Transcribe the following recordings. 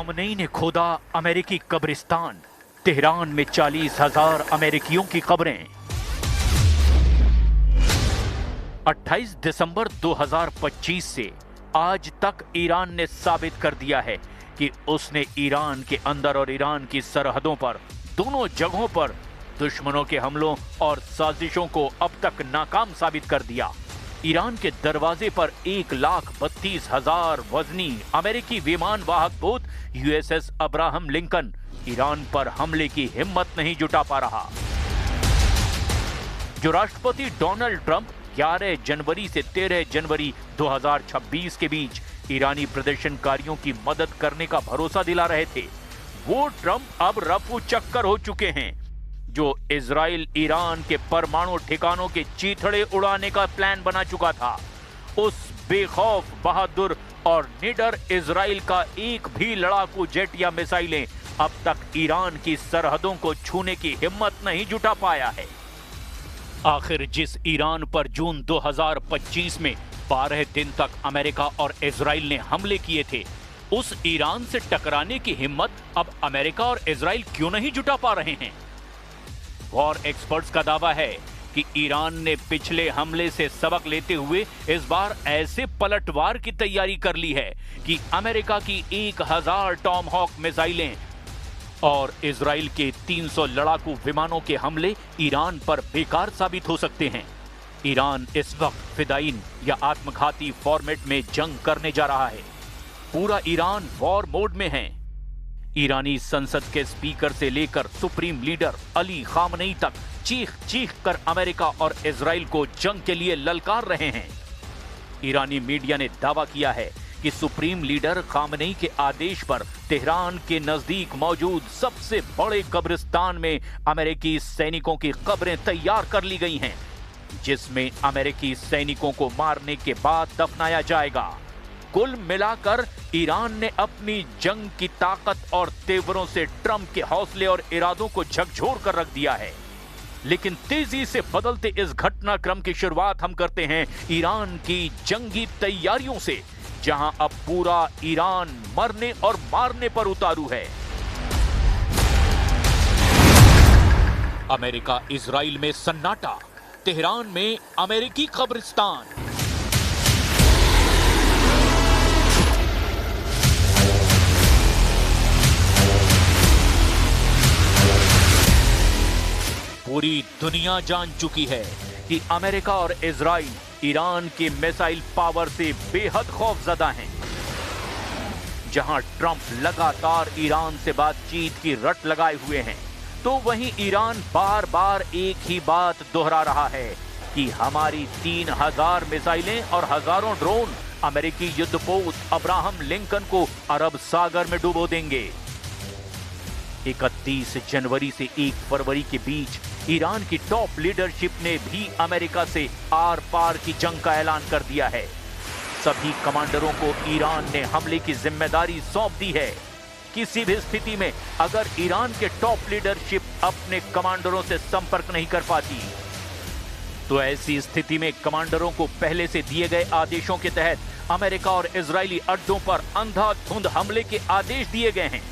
Khamenei ने खोदा अमेरिकी कब्रिस्तान। तेहरान में 40,000 अमेरिकियों की कब्रें। 28 दिसंबर 2025 से आज तक ईरान ने साबित कर दिया है कि उसने ईरान के अंदर और ईरान की सरहदों पर दोनों जगहों पर दुश्मनों के हमलों और साजिशों को अब तक नाकाम साबित कर दिया। ईरान के दरवाजे पर 1,32,000 वजनी अमेरिकी विमान वाहक पोत यूएसएस अब्राहम लिंकन ईरान पर हमले की हिम्मत नहीं जुटा पा रहा। जो राष्ट्रपति डोनाल्ड ट्रंप 11 जनवरी से 13 जनवरी 2026 के बीच ईरानी प्रदर्शनकारियों की मदद करने का भरोसा दिला रहे थे, वो ट्रंप अब रफू चक्कर हो चुके हैं। जो इजराइल ईरान के परमाणु ठिकानों के चीथड़े उड़ाने का प्लान बना चुका था, उस बेखौफ, बहादुर और निडर इजराइल का एक भी लड़ाकू जेट या मिसाइलें अब तक ईरान की सरहदों को छूने की हिम्मत नहीं जुटा पाया है। आखिर जिस ईरान पर जून 2025 में 12 दिन तक अमेरिका और इजराइल ने हमले किए थे, उस ईरान से टकराने की हिम्मत अब अमेरिका और इजराइल क्यों नहीं जुटा पा रहे हैं? वॉर एक्सपर्ट्स का दावा है कि ईरान ने पिछले हमले से सबक लेते हुए इस बार ऐसे पलटवार की तैयारी कर ली है कि अमेरिका की 1000 टॉमहॉक मिसाइलें और इजराइल के 300 लड़ाकू विमानों के हमले ईरान पर बेकार साबित हो सकते हैं। ईरान इस वक्त फिदाइन या आत्मघाती फॉर्मेट में जंग करने जा रहा है। पूरा ईरान वॉर मोड में है। ईरानी संसद के स्पीकर से लेकर सुप्रीम लीडर अली खामनेई तक चीख चीख कर अमेरिका और इजराइल को जंग के लिए ललकार रहे हैं। ईरानी मीडिया ने दावा किया है कि सुप्रीम लीडर खामनेई के आदेश पर तेहरान के नजदीक मौजूद सबसे बड़े कब्रिस्तान में अमेरिकी सैनिकों की कब्रें तैयार कर ली गई हैं, जिसमें अमेरिकी सैनिकों को मारने के बाद दफनाया जाएगा। कुल मिलाकर ईरान ने अपनी जंग की ताकत और तेवरों से ट्रंप के हौसले और इरादों को झकझोर कर रख दिया है। लेकिन तेजी से बदलते इस घटनाक्रम की शुरुआत हम करते हैं ईरान की जंगी तैयारियों से, जहां अब पूरा ईरान मरने और मारने पर उतारू है। अमेरिका इजराइल में सन्नाटा, तेहरान में अमेरिकी कब्रिस्तान। पूरी दुनिया जान चुकी है कि अमेरिका और इजराइल ईरान के मिसाइल पावर से बेहद खौफजदा हैं। जहां ट्रंप लगातार ईरान से बातचीत की रट लगाए हुए हैं, तो वहीं ईरान बार बार एक ही बात दोहरा रहा है कि हमारी 3000 मिसाइलें और हजारों ड्रोन अमेरिकी युद्धपोत अब्राहम लिंकन को अरब सागर में डुबो देंगे। 31 जनवरी से 1 फरवरी के बीच ईरान की टॉप लीडरशिप ने भी अमेरिका से आर पार की जंग का ऐलान कर दिया है। सभी कमांडरों को ईरान ने हमले की जिम्मेदारी सौंप दी है। किसी भी स्थिति में अगर ईरान के टॉप लीडरशिप अपने कमांडरों से संपर्क नहीं कर पाती, तो ऐसी स्थिति में कमांडरों को पहले से दिए गए आदेशों के तहत अमेरिका और इजरायली अड्डों पर अंधाधुंध हमले के आदेश दिए गए हैं।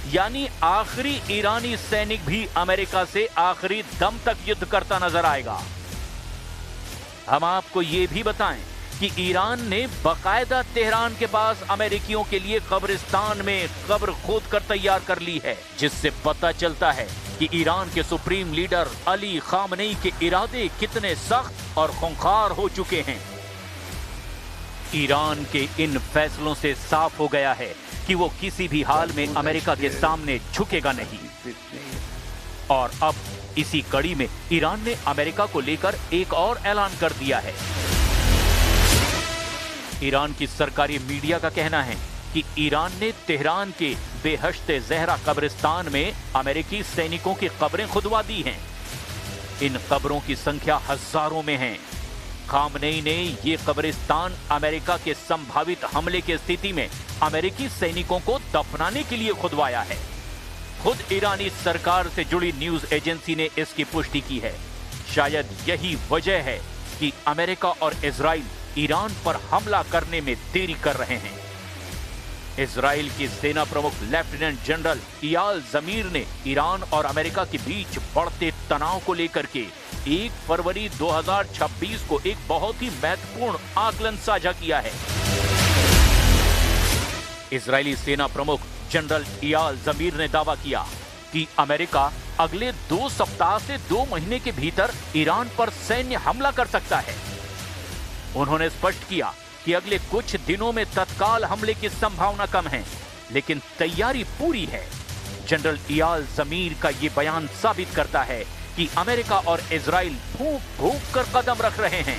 यानी आखिरी ईरानी सैनिक भी अमेरिका से आखिरी दम तक युद्ध करता नजर आएगा। हम आपको यह भी बताएं कि ईरान ने बाकायदा तेहरान के पास अमेरिकियों के लिए कब्रिस्तान में कब्र खोद कर तैयार कर ली है, जिससे पता चलता है कि ईरान के सुप्रीम लीडर अली खामनेई के इरादे कितने सख्त और खूंखार हो चुके हैं। ईरान के इन फैसलों से साफ हो गया है कि वो किसी भी हाल में अमेरिका के सामने झुकेगा नहीं। और अब इसी कड़ी में ईरान ने अमेरिका को लेकर एक और ऐलान कर दिया है। ईरान की सरकारी मीडिया का कहना है कि ईरान ने तेहरान के बेहश्ते ज़हरा कब्रिस्तान में अमेरिकी सैनिकों की कब्रें खुदवा दी हैं। इन कब्रों की संख्या हजारों में है। खामनेई ने ये कब्रिस्तान अमेरिका के संभावित हमले की स्थिति में अमेरिकी सैनिकों को दफनाने के लिए खुदवाया है। खुद ईरानी सरकार से जुड़ी न्यूज एजेंसी ने इसकी पुष्टि की है। शायद यही वजह है कि अमेरिका और इजराइल ईरान पर हमला करने में देरी कर रहे हैं। इजराइल के सेना प्रमुख लेफ्टिनेंट जनरल इयाल जमीर ने ईरान और अमेरिका के बीच बढ़ते तनाव को लेकर के 1 फरवरी 2026 को एक बहुत ही महत्वपूर्ण आकलन साझा किया है। इजरायली सेना प्रमुख जनरल इयाल जमीर ने दावा किया कि अमेरिका अगले 2 सप्ताह से 2 महीने के भीतर ईरान पर सैन्य हमला कर सकता है। उन्होंने स्पष्ट किया कि अगले कुछ दिनों में तत्काल हमले की संभावना कम है, लेकिन तैयारी पूरी है। जनरल इयाल जमीर का ये बयान साबित करता है कि अमेरिका और इजराइल फूंक फूंक कर कदम रख रहे हैं।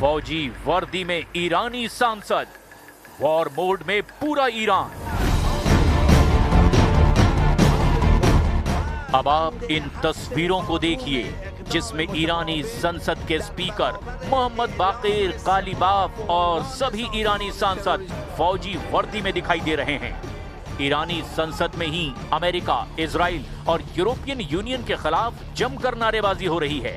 फौजी वर्दी में ईरानी सांसद, वॉर मोड में पूरा ईरान। अब आप इन तस्वीरों को देखिए जिसमें ईरानी संसद के स्पीकर मोहम्मद बाकिर कालीबाफ और सभी ईरानी सांसद फौजी वर्दी में दिखाई दे रहे हैं। ईरानी संसद में ही अमेरिका, इजराइल और यूरोपियन यूनियन के खिलाफ जमकर नारेबाजी हो रही है।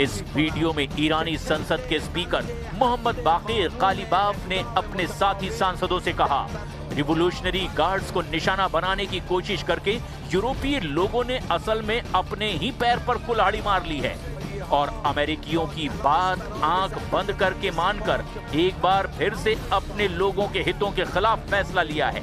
इस वीडियो में ईरानी संसद के स्पीकर मोहम्मद बाकिर कालीबाफ ने अपने साथी सांसदों से कहा, रिवोल्यूशनरी गार्ड्स को निशाना बनाने की कोशिश करके यूरोपीय लोगों ने असल में अपने ही पैर पर कुल्हाड़ी मार ली है और अमेरिकियों की बात आंख बंद करके मानकर एक बार फिर से अपने लोगों के हितों के खिलाफ फैसला लिया है।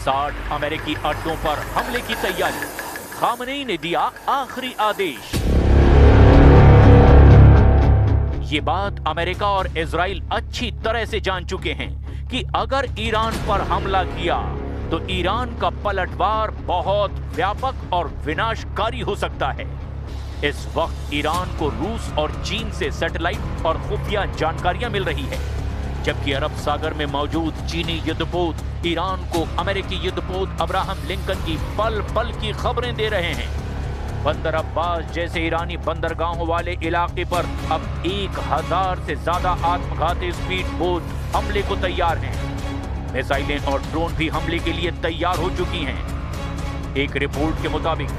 साठ अमेरिकी अड्डों पर हमले की तैयारी, खामनेई ने दिया आखिरी आदेश। ये बात अमेरिका और इजराइल अच्छी तरह से जान चुके हैं कि अगर ईरान पर हमला किया तो ईरान का पलटवार बहुत व्यापक और विनाशकारी हो सकता है। इस वक्त ईरान को रूस और चीन से सैटेलाइट और खुफिया जानकारियां मिल रही है, जबकि अरब सागर में मौजूद चीनी युद्धपोत ईरान को अमेरिकी युद्धपोत अब्राहम लिंकन की पल पल की खबरें दे रहे हैं। बंदर अब्बास जैसे ईरानी बंदरगाहों वाले इलाके पर अब 1000 से ज्यादा आत्मघाती स्पीड बोट हमले को तैयार हैं। मिसाइलें और ड्रोन भी हमले के लिए तैयार हो चुकी हैं। एक रिपोर्ट के मुताबिक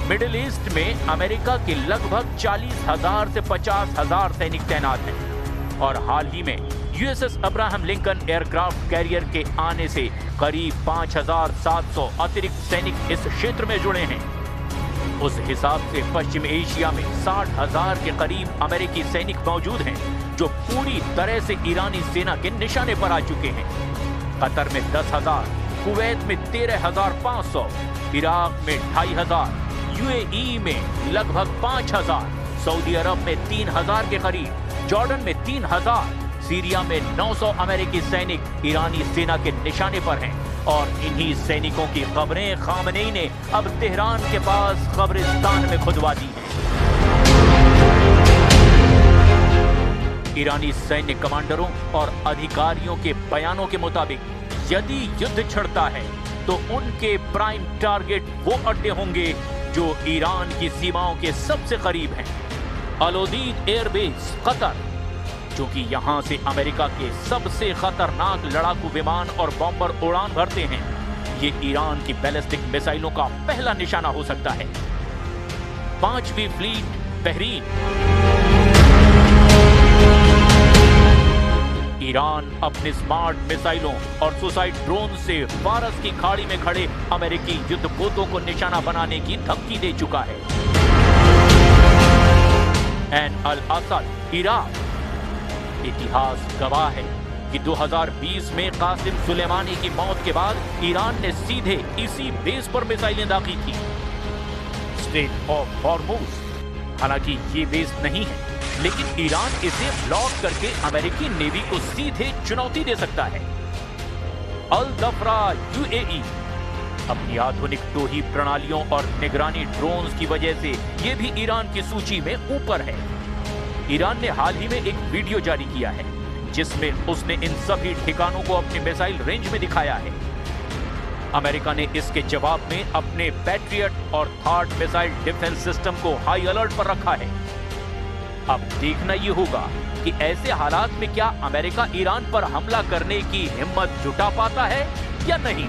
मिडिल ईस्ट में अमेरिका के लगभग 40,000 से 50,000 सैनिक तैनात हैं और हाल ही में USS Abraham Lincoln aircraft carrier के आने से करीब 5,700 अतिरिक्त सैनिक इस क्षेत्र में जुड़े हैं। उस हिसाब से पश्चिम एशिया में 60,000 के करीब अमेरिकी सैनिक मौजूद हैं जो पूरी तरह से ईरानी सेना के निशाने पर आ चुके हैं। कतर में 10,000, कुवैत में 13,500, इराक में 2,500, यूएई में लगभग 5,000, सऊदी अरब में 3,000 के करीब, जॉर्डन में 3,000, सीरिया में 900 अमेरिकी सैनिक ईरानी सेना के निशाने पर हैं और इन्हीं सैनिकों की खबरें खामनेई ने अब तेहरान के पास कब्रिस्तान में खुदवा दी हैं। ईरानी सैन्य कमांडरों और अधिकारियों के बयानों के मुताबिक यदि युद्ध छिड़ता है तो उनके प्राइम टारगेट वो अड्डे होंगे जो ईरान की सीमाओं के सबसे करीब हैं। अल-उदीद एयरबेस कतर, जो कि यहां से अमेरिका के सबसे खतरनाक लड़ाकू विमान और बॉम्बर उड़ान भरते हैं, ये ईरान की बैलिस्टिक मिसाइलों का पहला निशाना हो सकता है। 5वीं फ्लीट बहरीन, ईरान अपने स्मार्ट मिसाइलों और सुसाइड ड्रोन से फारस की खाड़ी में खड़े अमेरिकी युद्धपोतों को निशाना बनाने की धमकी दे चुका है। ऐन अल असद, इराक, इतिहास गवाह है कि 2020 में कासिम सुलेमानी की मौत के बाद ईरान ने सीधे इसी बेस पर मिसाइलें दागी थी। स्ट्रेट ऑफ हॉर्मुज, हालांकि ये बेस नहीं है, लेकिन ईरान इसे ब्लॉक करके अमेरिकी नेवी को सीधे चुनौती दे सकता है। अल दफरा यूएई। अपनी आधुनिक टोही प्रणालियों और निगरानी ड्रोन्स की वजह से यह भी ईरान की सूची में ऊपर है। ईरान ने हाल ही में एक वीडियो जारी किया है जिसमें उसने इन सभी ठिकानों को अपने मिसाइल रेंज में दिखाया है। अमेरिका ने इसके जवाब में अपने पैट्रियट और थार्ड मिसाइल डिफेंस सिस्टम को हाई अलर्ट पर रखा है। अब देखना यह होगा कि ऐसे हालात में क्या अमेरिका ईरान पर हमला करने की हिम्मत जुटा पाता है या नहीं।